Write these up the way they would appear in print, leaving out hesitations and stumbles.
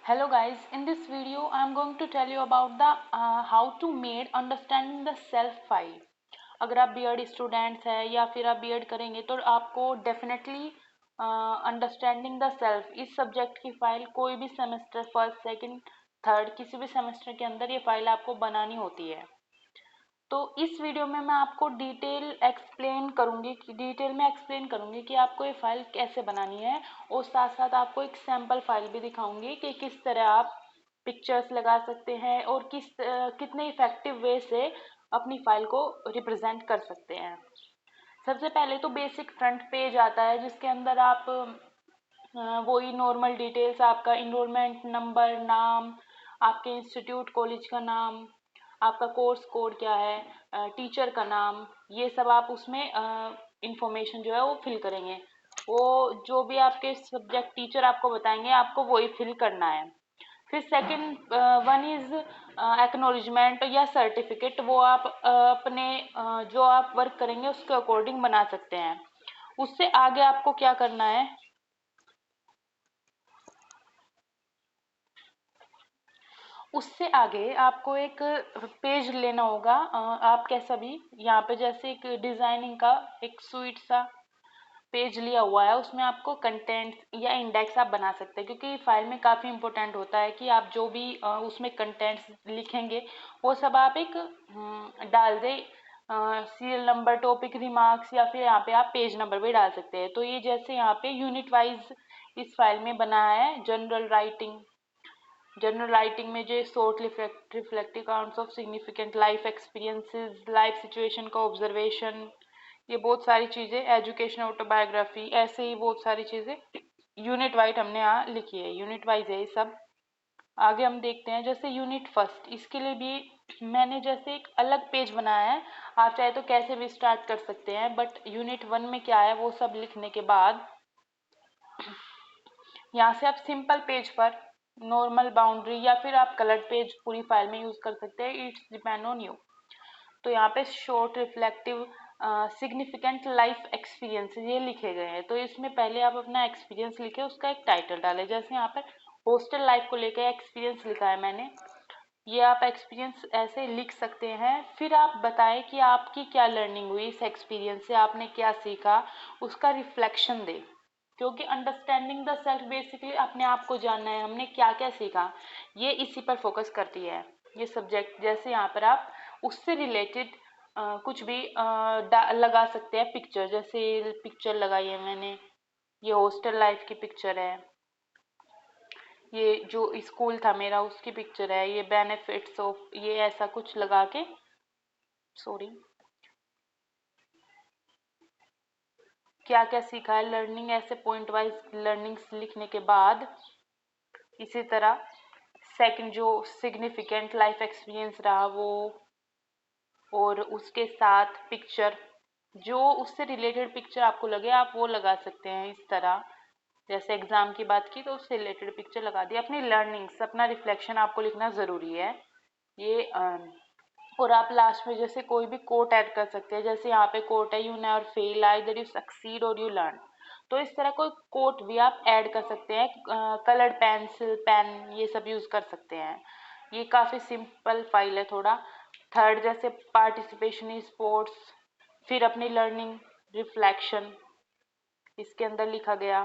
Hello guys, in this video I am going to tell you about the how to make understanding the self file. अगर आप BEd students हैं या फिर आप BEd करेंगे तो आपको डेफिनेटली अंडरस्टैंडिंग द सेल्फ इस सब्जेक्ट की फाइल कोई भी सेमेस्टर फर्स्ट सेकंड थर्ड किसी भी सेमेस्टर के अंदर ये फाइल आपको बनानी होती है। तो इस वीडियो में मैं आपको डिटेल में एक्सप्लेन करूंगी कि आपको ये फाइल कैसे बनानी है और साथ साथ आपको एक सैम्पल फाइल भी दिखाऊंगी कि किस तरह आप पिक्चर्स लगा सकते हैं और कितने इफेक्टिव वे से अपनी फाइल को रिप्रेजेंट कर सकते हैं। सबसे पहले तो बेसिक फ्रंट पेज आता है जिसके अंदर आप वही नॉर्मल डिटेल्स, आपका इनरोलमेंट नंबर, नाम, आपके इंस्टीट्यूट कॉलेज का नाम, आपका कोर्स कोड क्या है, टीचर का नाम, ये सब आप उसमें इंफॉर्मेशन जो है वो फिल करेंगे। वो जो भी आपके सब्जेक्ट टीचर आपको बताएंगे आपको वही फिल करना है। फिर सेकंड वन इज एक्नॉलेजमेंट या सर्टिफिकेट, वो आप अपने जो आप वर्क करेंगे उसके अकॉर्डिंग बना सकते हैं। उससे आगे आपको क्या करना है, उससे आगे आपको एक पेज लेना होगा। आप कैसा भी यहाँ पे जैसे एक डिजाइनिंग का एक स्वीट सा पेज लिया हुआ है, उसमें आपको कंटेंट या इंडेक्स आप बना सकते हैं क्योंकि फाइल में काफ़ी इंपॉर्टेंट होता है कि आप जो भी उसमें कंटेंट्स लिखेंगे वो सब आप एक डाल दे, सीरियल नंबर, टॉपिक, रिमार्क्स या फिर यहाँ पे आप पेज नंबर भी डाल सकते हैं। तो ये जैसे यहाँ पे यूनिट वाइज इस फाइल में बना है। जनरल राइटिंग में जो short reflective accounts of significant life experiences, life situation का ऑब्जर्वेशन, ये बहुत सारी चीज़ें, एजुकेशन ऑटोबायोग्राफी, ऐसे ही बहुत सारी चीज़ें यूनिट वाइज हमने यहाँ लिखी है, यूनिट वाइज है ये सब। आगे हम देखते हैं जैसे यूनिट फर्स्ट, इसके लिए भी मैंने जैसे एक अलग पेज बनाया है। आप चाहे तो कैसे भी स्टार्ट कर सकते हैं, बट यूनिट वन में क्या है वो सब लिखने के बाद यहाँ से आप सिंपल पेज पर नॉर्मल बाउंड्री या फिर आप कलर पेज पूरी फाइल में यूज कर सकते हैं, इट्स डिपेंड ऑन यू। तो यहाँ पे short reflective significant life experience ये लिखे गए हैं। तो इसमें पहले आप अपना एक्सपीरियंस लिखे, उसका एक टाइटल डालें। जैसे यहाँ पर हॉस्टल लाइफ को लेकर एक्सपीरियंस लिखा है मैंने, ये आप एक्सपीरियंस ऐसे लिख सकते हैं। फिर आप बताएं कि आपकी क्या लर्निंग हुई इस एक्सपीरियंस से, आपने क्या सीखा, उसका रिफ्लेक्शन दे। क्योंकि अंडरस्टैंडिंग द सेल्फ बेसिकली अपने आप को जानना है, हमने क्या क्या सीखा, ये इसी पर फोकस करती है ये सब्जेक्ट। जैसे यहाँ पर आप उससे रिलेटेड कुछ भी लगा सकते हैं पिक्चर। जैसे पिक्चर लगाई है मैंने, ये हॉस्टल लाइफ की पिक्चर है, ये जो स्कूल था मेरा उसकी पिक्चर है, ये बेनिफिट्स ऑफ, ये ऐसा कुछ लगा के, सॉरी, क्या क्या सीखा है, लर्निंग, ऐसे पॉइंट वाइज लर्निंग्स लिखने के बाद इसी तरह सेकंड जो सिग्निफिकेंट लाइफ एक्सपीरियंस रहा वो, और उसके साथ पिक्चर, जो उससे रिलेटेड पिक्चर आपको लगे आप वो लगा सकते हैं इस तरह। जैसे एग्जाम की बात की तो उससे रिलेटेड पिक्चर लगा दी। अपनी लर्निंग्स, अपना रिफ्लेक्शन आपको लिखना ज़रूरी है ये। और आप लास्ट में जैसे कोई भी कोट ऐड कर सकते हैं। जैसे यहाँ पे कोट है, you never fail, either you succeed और यू लर्न। तो इस तरह कोई कोट भी आप ऐड कर सकते हैं। कलर्ड पेंसिल, पेन, ये सब यूज़ कर सकते हैं। ये काफ़ी सिंपल फाइल है थोड़ा। थर्ड जैसे पार्टिसिपेशन इन स्पोर्ट्स, फिर अपनी लर्निंग, रिफ्लेक्शन इसके अंदर लिखा गया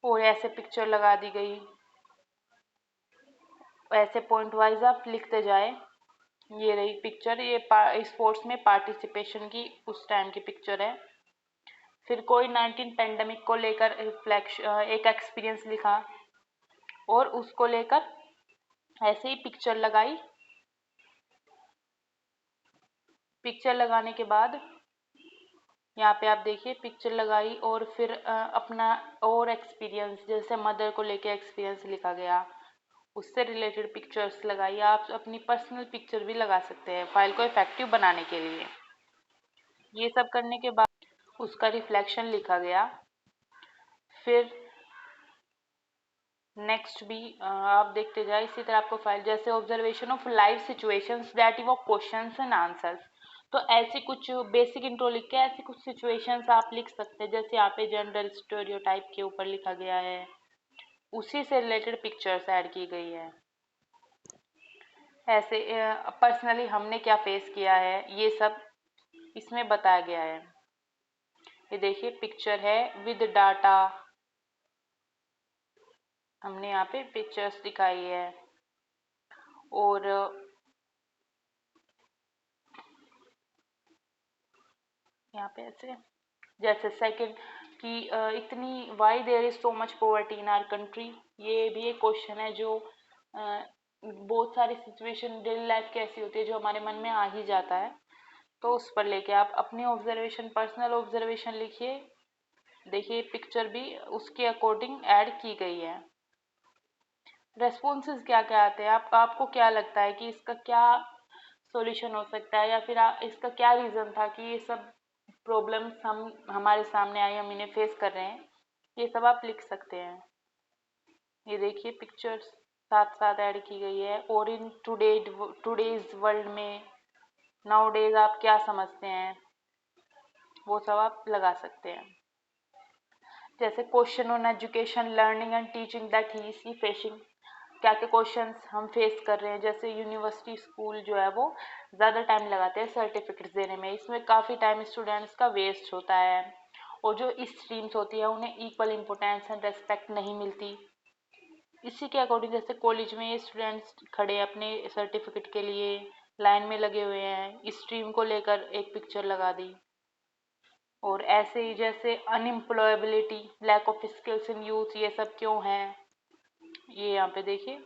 और ऐसे पिक्चर लगा दी गई। ऐसे पॉइंट वाइज आप लिखते जाए। ये रही पिक्चर, ये स्पोर्ट्स में पार्टिसिपेशन की उस टाइम की पिक्चर है। फिर कोविड-19 पेंडेमिक को लेकर रिफ्लेक्शन, एक एक्सपीरियंस लिखा और उसको लेकर ऐसे ही पिक्चर लगाई। पिक्चर लगाने के बाद यहाँ पे आप देखिए पिक्चर लगाई और फिर अपना और एक्सपीरियंस, जैसे मदर को लेके एक्सपीरियंस लिखा गया, उससे रिलेटेड पिक्चर्स लगाई। आप अपनी पर्सनल पिक्चर भी लगा सकते हैं फाइल को इफेक्टिव बनाने के लिए। ये सब करने के बाद उसका रिफ्लेक्शन लिखा गया। फिर नेक्स्ट भी आप देखते जाए इसी तरह आपको फाइल, जैसे observation of life situations that evoke questions and answers. तो ऐसी कुछ बेसिक इंट्रो लिख के ऐसी कुछ सिचुएशंस आप लिख सकते हैं। जैसे यहाँ पे जनरल स्टेरियोटाइप के ऊपर लिखा गया है, उसी से रिलेटेड पिक्चर्स ऐड की गई है। ऐसे पर्सनली हमने क्या फेस किया है ये सब इसमें बताया गया है। ये देखिए पिक्चर है विद डाटा, हमने यहाँ पे पिक्चर्स दिखाई है। और यहाँ पे ऐसे जैसे सेकंड कि इतनी why there is so much poverty in our country, ये भी एक क्वेश्चन है जो बहुत सारी सिचुएशन डेली लाइफ की ऐसी होती है जो हमारे मन में आ ही जाता है। तो उस पर लेके आप अपनी ऑब्जर्वेशन, पर्सनल ऑब्जर्वेशन लिखिए। देखिए पिक्चर भी उसके अकॉर्डिंग ऐड की गई है। रेस्पॉन्सेज क्या क्या आते हैं, आपको क्या लगता है कि इसका क्या सॉल्यूशन हो सकता है, या फिर इसका क्या रीज़न था कि ये सब प्रॉब्लम्स हमारे सामने आई, हम इन्हें फेस कर रहे हैं, ये सब आप लिख सकते हैं। ये देखिए पिक्चर्स साथ साथ ऐड की गई है। और इन टुडेज वर्ल्ड में नाउ डेज आप क्या समझते हैं, वो सब आप लगा सकते हैं। जैसे question on education, learning and teaching that he is facing, क्या क्या क्वेश्चंस हम फेस कर रहे हैं। जैसे यूनिवर्सिटी स्कूल जो है वो ज़्यादा टाइम लगाते हैं सर्टिफिकेट्स देने में, इसमें काफ़ी टाइम स्टूडेंट्स का वेस्ट होता है। और जो स्ट्रीम्स होती है उन्हें इक्वल इम्पोर्टेंस एंड रेस्पेक्ट नहीं मिलती। इसी के अकॉर्डिंग जैसे कॉलेज में ये स्टूडेंट्स खड़े अपने सर्टिफिकेट के लिए लाइन में लगे हुए हैं, स्ट्रीम को लेकर एक पिक्चर लगा दी। और ऐसे ही जैसे unemployability, lack of skills in youth, ये सब क्यों है। ये यहाँ पे देखिए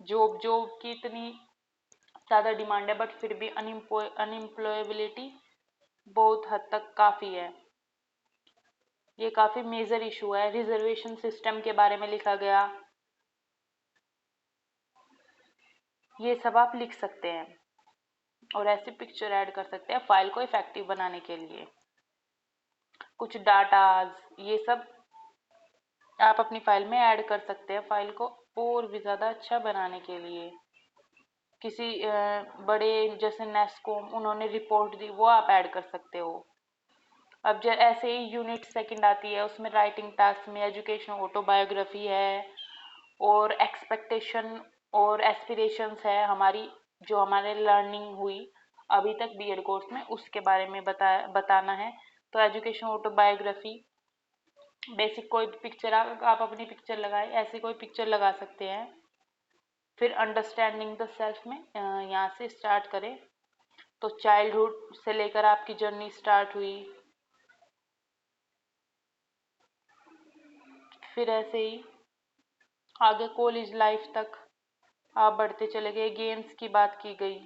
जॉब जॉब की इतनी ज़्यादा डिमांड है बट फिर भी अनएम्प्लॉयबिलिटी बहुत हद तक काफ़ी है। ये काफ़ी मेजर इशू है। रिजर्वेशन सिस्टम के बारे में लिखा गया, ये सब आप लिख सकते हैं। और ऐसे पिक्चर ऐड कर सकते हैं फाइल को इफेक्टिव बनाने के लिए। कुछ डाटाज ये सब आप अपनी फाइल में ऐड कर सकते हैं फाइल को और भी ज़्यादा अच्छा बनाने के लिए। किसी बड़े जैसे नेस्कोम उन्होंने रिपोर्ट दी, वो आप ऐड कर सकते हो। अब ऐसे ही यूनिट सेकंड आती है, उसमें राइटिंग टास्क में एजुकेशन ऑटोबायोग्राफी है और एक्सपेक्टेशन और एस्पिरेशंस है हमारी, जो हमारे लर्निंग हुई अभी तक बीएड कोर्स में, उसके बारे में बताना है। तो एजुकेशन ऑटोबायोग्राफी बेसिक कोई पिक्चर आप अपनी पिक्चर लगाए, ऐसी कोई पिक्चर लगा सकते हैं। फिर अंडरस्टैंडिंग द सेल्फ में यहाँ से स्टार्ट करें तो चाइल्डहुड से लेकर आपकी जर्नी स्टार्ट हुई। फिर ऐसे ही आगे कॉलेज लाइफ तक आप बढ़ते चले गए। गेम्स की बात की गई,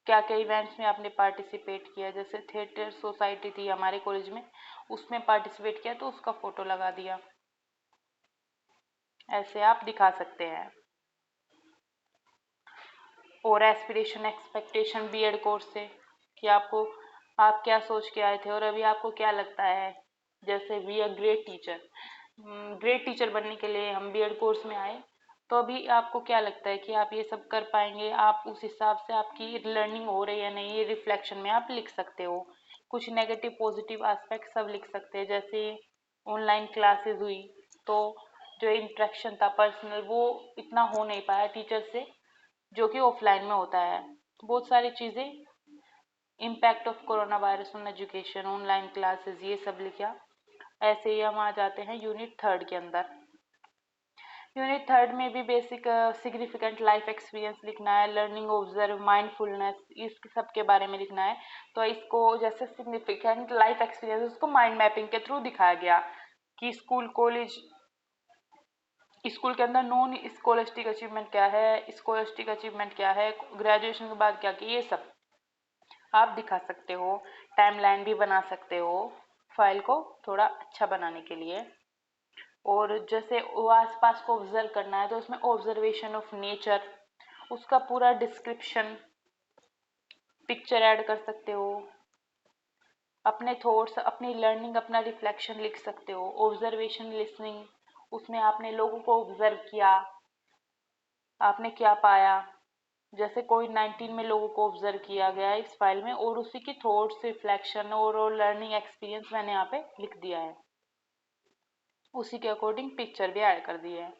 क्या क्या इवेंट्स में आपने पार्टिसिपेट किया। जैसे थिएटर सोसाइटी थी हमारे कॉलेज में, उसमें पार्टिसिपेट किया तो उसका फोटो लगा दिया। ऐसे आप दिखा सकते हैं। और एस्पिरेशन एक्सपेक्टेशन बीएड कोर्स से कि आप क्या सोच के आए थे और अभी आपको क्या लगता है। जैसे we a great teacher, great teacher बनने के लिए हम बीएड कोर्स में आए, तो अभी आपको क्या लगता है कि आप ये सब कर पाएंगे, आप उस हिसाब से आपकी लर्निंग हो रही है नहीं, ये रिफ्लेक्शन में आप लिख सकते हो। कुछ नेगेटिव पॉजिटिव एस्पेक्ट सब लिख सकते हैं। जैसे ऑनलाइन क्लासेस हुई तो जो इंटरेक्शन था पर्सनल वो इतना हो नहीं पाया टीचर से जो कि ऑफलाइन में होता है। बहुत सारी चीज़ें, impact of corona virus on education, online classes, ये सब लिखा। ऐसे ही हम आ जाते हैं यूनिट थर्ड के अंदर। यूनिट थर्ड में भी बेसिक सिग्निफिकेंट लाइफ एक्सपीरियंस लिखना है, लर्निंग ऑब्जर्व, माइंडफुलनेस, इस सब के बारे में लिखना है। तो इसको जैसे सिग्निफिकेंट लाइफ एक्सपीरियंस उसको माइंड मैपिंग के थ्रू दिखाया गया कि स्कूल कॉलेज, स्कूल के अंदर नॉन स्कॉलस्टिक अचीवमेंट क्या है, स्कॉलस्टिक अचीवमेंट क्या है, ग्रेजुएशन के बाद क्या किया, ये सब आप दिखा सकते हो। टाइमलाइन भी बना सकते हो फाइल को थोड़ा अच्छा बनाने के लिए। और जैसे वो आसपास को ऑब्जर्व करना है तो उसमें ऑब्जर्वेशन ऑफ नेचर, उसका पूरा डिस्क्रिप्शन पिक्चर ऐड कर सकते हो। अपने थॉट्स, अपनी लर्निंग, अपना रिफ्लेक्शन लिख सकते हो। ऑब्जर्वेशन लिसनिंग, उसमें आपने लोगों को ऑब्जर्व किया, आपने क्या पाया। जैसे कोविड-19 में लोगों को ऑब्जर्व किया गया है इस फाइल में, और उसी की थॉट्स, रिफ्लेक्शन और लर्निंग एक्सपीरियंस मैंने यहाँ पे लिख दिया है। उसी के अकॉर्डिंग पिक्चर भी ऐड कर दी है।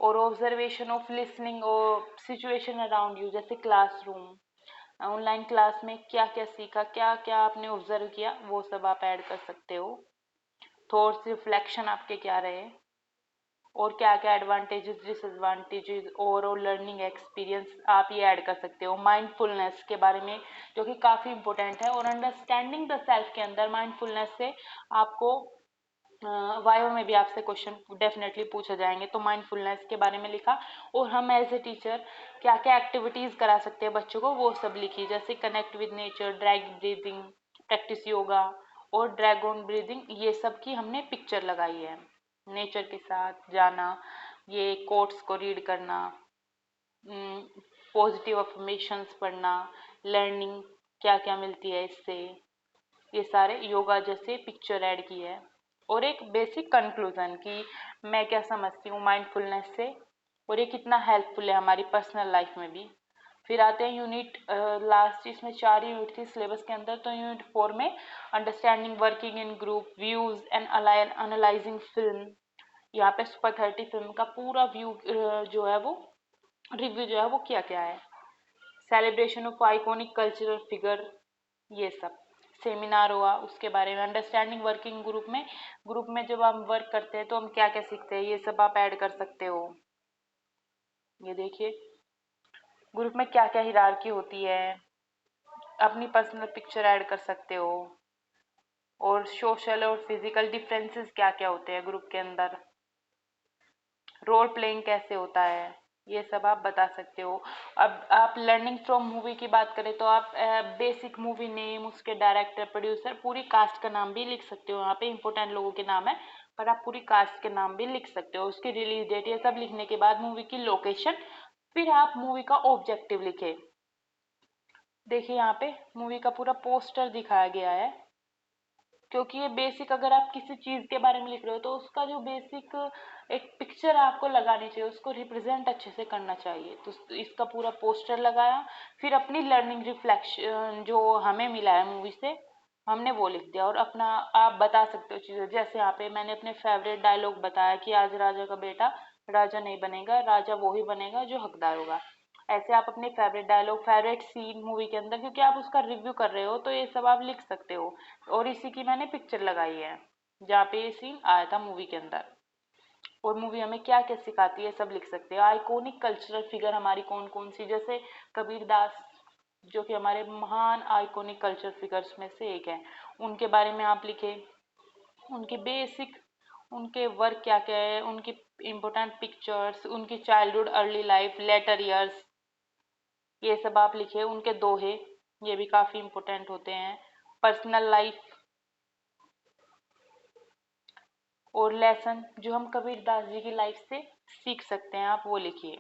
और ऑब्जर्वेशन ऑफ लिसनिंग और सिचुएशन अराउंड यू, जैसे क्लासरूम, ऑनलाइन क्लास में क्या क्या सीखा, क्या क्या आपने ऑब्जर्व किया, वो सब आप ऐड कर सकते हो। थॉट्स, रिफ्लेक्शन आपके क्या रहे, और क्या क्या advantages, disadvantages, overall learning experience आप ये ऐड कर सकते हो। माइंडफुलनेस के बारे में, जो कि काफ़ी इंपॉर्टेंट है। और अंडरस्टैंडिंग द सेल्फ के अंदर माइंडफुलनेस से आपको वायो में भी आपसे क्वेश्चन डेफिनेटली पूछे जाएंगे, तो माइंडफुलनेस के बारे में लिखा। और हम एज ए टीचर क्या क्या एक्टिविटीज़ करा सकते हैं बच्चों को, वो सब लिखी, जैसे connect with nature, drag breathing, practice yoga और ड्रैगन ब्रीदिंग, ये सब की हमने पिक्चर लगाई है। नेचर के साथ जाना, ये कोट्स को रीड करना, पॉजिटिव अफर्मेशंस पढ़ना, लर्निंग क्या क्या मिलती है इससे, ये सारे योगा जैसे पिक्चर ऐड की है। और एक बेसिक कंक्लूजन कि मैं क्या समझती हूँ माइंडफुलनेस से, और ये कितना हेल्पफुल है हमारी पर्सनल लाइफ में भी। फिर आते हैं यूनिट लास्ट, इसमें 4 यूनिट थी सिलेबस के अंदर, तो यूनिट 4 में understanding working in group, views and analysing film. यहाँ पे सुपर 30 फिल्म का पूरा व्यू जो है वो रिव्यू जो है वो क्या क्या है। Celebration of iconic cultural figure, ये सब सेमिनार हुआ उसके बारे में। अंडरस्टैंडिंग वर्किंग ग्रुप में जब हम वर्क करते हैं तो हम क्या क्या सीखते हैं, ये सब आप ऐड कर सकते हो। ये देखिए ग्रुप में क्या क्या हिरार्की होती है, अपनी पर्सनल पिक्चर ऐड कर सकते हो। और सोशल और फिजिकल डिफरेंसेस क्या क्या होते हैं ग्रुप के अंदर, रोल प्लेइंग कैसे होता है, ये सब आप बता सकते हो। अब आप लर्निंग फ्रॉम मूवी की बात करें तो आप बेसिक मूवी नेम, उसके डायरेक्टर, प्रोड्यूसर, पूरी कास्ट का नाम भी लिख सकते हो। यहाँ पे इंपॉर्टेंट लोगों के नाम है, पर आप पूरी कास्ट के नाम भी लिख सकते हो, उसकी रिलीज डेट, ये सब लिखने के बाद मूवी की लोकेशन, फिर आप मूवी का ऑब्जेक्टिव लिखे। देखिए यहाँ पे मूवी का पूरा पोस्टर दिखाया गया है, क्योंकि ये बेसिक, अगर आप किसी चीज़ के बारे में लिख रहे हो तो उसका जो बेसिक एक पिक्चर आपको लगानी चाहिए, उसको रिप्रेजेंट अच्छे से करना चाहिए। तो इसका पूरा पोस्टर लगाया, फिर अपनी लर्निंग रिफ्लेक्शन जो हमें मिला है मूवी से, हमने वो लिख दिया। और अपना आप बता सकते हो चीज़ें, जैसे यहाँ पे मैंने अपने फेवरेट डायलॉग बताया कि आज राजा का बेटा राजा नहीं बनेगा, राजा वो ही बनेगा जो हकदार होगा। ऐसे आप अपने favourite dialogue, favourite scene movie के अंदर, क्योंकि आप उसका रिव्यू कर रहे हो तो ये सब आप लिख सकते हो। और इसी की मैंने पिक्चर लगाई है जहाँ पे ये सीन आया था मूवी के अंदर। और मूवी हमें क्या क्या सिखाती है सब लिख सकते हो। आइकॉनिक कल्चरल फिगर हमारी कौन कौन सी, जैसे कबीर दास, जो कि हमारे महान आइकॉनिक कल्चर फिगर्स में से एक है, उनके बारे में आप लिखे, उनकी बेसिक, उनके वर्क क्या क्या है, उनकी इम्पोर्टेंट पिक्चर्स, उनकी childhood, early life, later years, ये सब आप लिखे। उनके दोहे, ये भी काफ़ी इम्पोर्टेंट होते हैं। पर्सनल लाइफ और लेसन जो हम कबीर दास जी की लाइफ से सीख सकते हैं, आप वो लिखिए।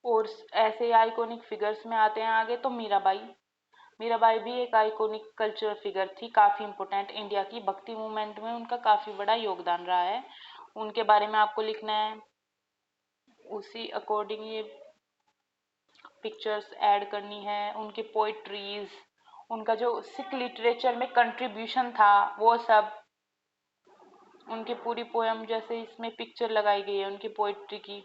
और ऐसे आइकॉनिक फिगर्स में आते हैं आगे, तो मीराबाई, मीराबाई भी एक आइकॉनिक कल्चरल फिगर थी, काफ़ी इम्पोर्टेंट, इंडिया की भक्ति मूवमेंट में उनका काफ़ी बड़ा योगदान रहा है। उनके बारे में आपको लिखना है, उसी अकॉर्डिंग ये पिक्चर्स ऐड करनी है। उनकी पोइट्रीज, उनका जो सिख लिटरेचर में कंट्रीब्यूशन था वो सब, उनकी पूरी पोयम जैसे इसमें पिक्चर लगाई गई है उनकी पोइट्री की।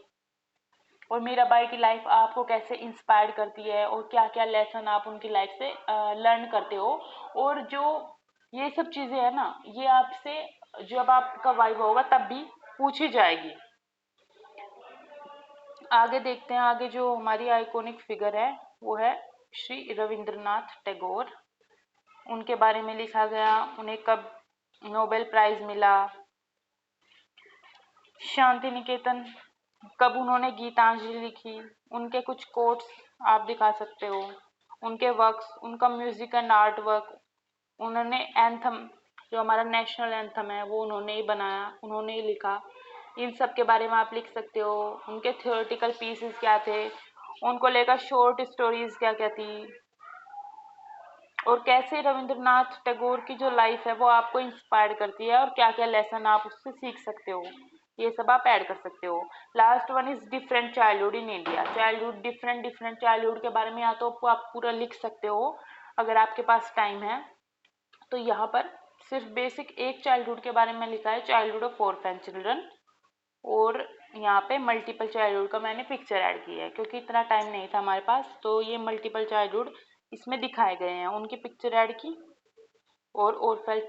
और मीराबाई की लाइफ आपको कैसे इंस्पायर करती है, और क्या क्या लेसन आप उनकी लाइफ से लर्न करते हो। और जो ये सब चीज़ें है ना, ये आपसे जब आपका वाइवा होगा तब भी पूछी जाएगी। आगे देखते हैं, आगे जो हमारी आइकॉनिक फिगर है वो है श्री रविंद्रनाथ टैगोर। उनके बारे में लिखा गया, उन्हें कब नोबेल प्राइज मिला, शांति निकेतन कब उन्होंने गीतांजलि लिखी, उनके कुछ कोट्स आप दिखा सकते हो, उनके वर्क्स, उनका म्यूजिक एंड आर्ट वर्क, उन्होंने एंथम जो हमारा नेशनल एंथम है वो उन्होंने ही बनाया, उन्होंने ही लिखा। इन सब के बारे में आप लिख सकते हो। उनके थियोरेटिकल पीसेस क्या थे, उनको लेकर शॉर्ट स्टोरीज क्या क्या थी, और कैसे रविंद्रनाथ टैगोर की जो लाइफ है वो आपको इंस्पायर करती है, और क्या क्या लेसन आप उससे सीख सकते हो, ये सब आप ऐड कर सकते हो। Last one is different childhood in India. Childhood, different childhood के बारे में या तो आप पूरा लिख सकते हो अगर आपके पास टाइम है, तो यहाँ पर सिर्फ बेसिक एक चाइल्डहुड के बारे में लिखा है, चाइल्डहुड ऑफ ऑर्फन चिल्ड्रन, और यहाँ पे मल्टीपल चाइल्डहुड का मैंने पिक्चर ऐड किया है क्योंकि इतना टाइम नहीं था हमारे पास, तो ये मल्टीपल चाइल्डहुड इसमें दिखाए गए हैं, उनकी पिक्चर ऐड की और ऑर्फन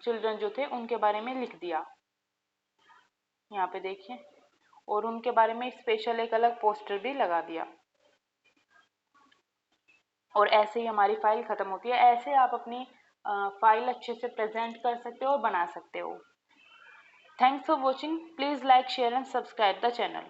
चिल्ड्रन जो थे उनके बारे में लिख दिया, यहाँ पे देखिए, और उनके बारे में स्पेशल एक अलग पोस्टर भी लगा दिया। और ऐसे ही हमारी फाइल खत्म होती है। ऐसे आप अपनी फाइल अच्छे से प्रेजेंट कर सकते हो और बना सकते हो। Thanks for watching. Please like, share and subscribe the channel.